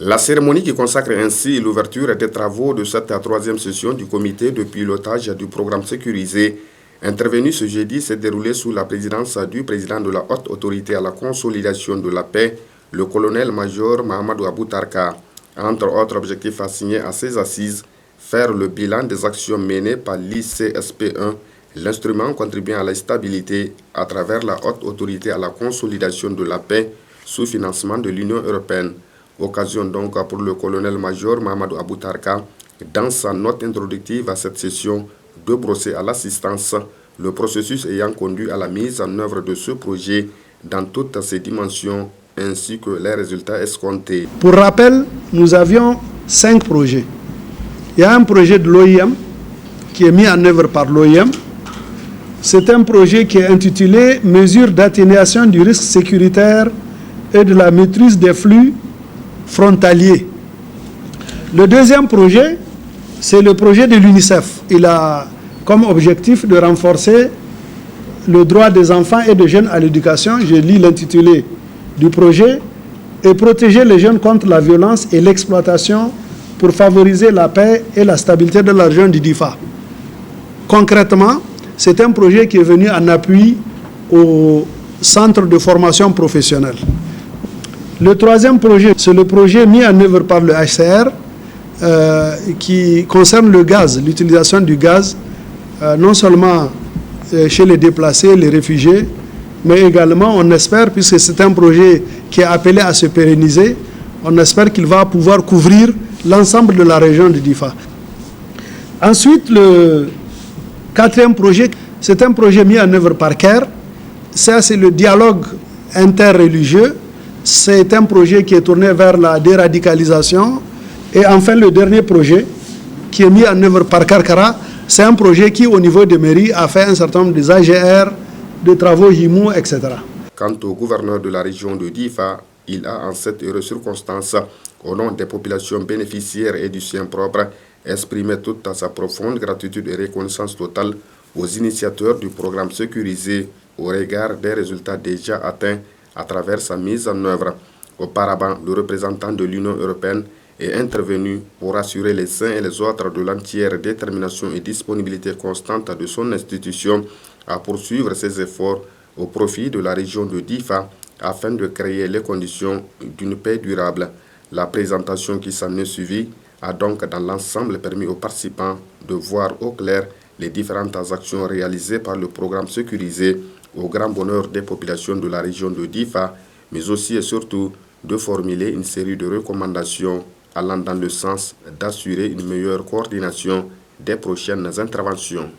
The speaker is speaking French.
La cérémonie qui consacre ainsi l'ouverture des travaux de cette troisième session du comité de pilotage du programme sécurisé intervenu ce jeudi s'est déroulée sous la présidence du président de la Haute Autorité à la Consolidation de la Paix, le colonel-major Mahamadou Aboutarka. Entre autres objectifs assignés à ces assises, faire le bilan des actions menées par l'ICSP1, l'instrument contribuant à la stabilité à travers la Haute Autorité à la Consolidation de la Paix sous financement de l'Union européenne. Occasion donc pour le colonel-major Mahamadou Aboutarka, dans sa note introductive à cette session, de brosser à l'assistance le processus ayant conduit à la mise en œuvre de ce projet dans toutes ses dimensions ainsi que les résultats escomptés. Pour rappel, nous avions 5 projets. Il y a un projet de l'OIM qui est mis en œuvre par l'OIM. C'est un projet qui est intitulé « Mesures d'atténuation du risque sécuritaire et de la maîtrise des flux frontaliers ». Le deuxième projet, c'est le projet de l'UNICEF. Il a comme objectif de renforcer le droit des enfants et des jeunes à l'éducation. Je lis l'intitulé du projet, et protéger les jeunes contre la violence et l'exploitation pour favoriser la paix et la stabilité de la région du Difa. Concrètement, c'est un projet qui est venu en appui au centre de formation professionnelle. Le troisième projet, c'est le projet mis en œuvre par le HCR qui concerne le gaz, l'utilisation du gaz, non seulement chez les déplacés, les réfugiés, mais également, on espère, puisque c'est un projet qui est appelé à se pérenniser, on espère qu'il va pouvoir couvrir l'ensemble de la région du Difa. Ensuite, le quatrième projet, c'est un projet mis en œuvre par CARE. Ça, c'est le dialogue interreligieux. C'est un projet qui est tourné vers la déradicalisation. Et enfin, le dernier projet, qui est mis en œuvre par Karkara, c'est un projet qui, au niveau des mairies, a fait un certain nombre des AGR, de travaux HIMO, etc. Quant au gouverneur de la région de Difa, il a en cette heureuse circonstance, au nom des populations bénéficiaires et du sien propre, exprimé toute sa profonde gratitude et reconnaissance totale aux initiateurs du programme sécurisé au regard des résultats déjà atteints à travers sa mise en œuvre. Auparavant, le représentant de l'Union européenne est intervenu pour assurer les uns et les autres de l'entière détermination et disponibilité constante de son institution à poursuivre ses efforts au profit de la région de Difa afin de créer les conditions d'une paix durable. La présentation qui s'en est suivie a donc dans l'ensemble permis aux participants de voir au clair les différentes actions réalisées par le programme sécurisé au grand bonheur des populations de la région de Difa, mais aussi et surtout de formuler une série de recommandations allant dans le sens d'assurer une meilleure coordination des prochaines interventions.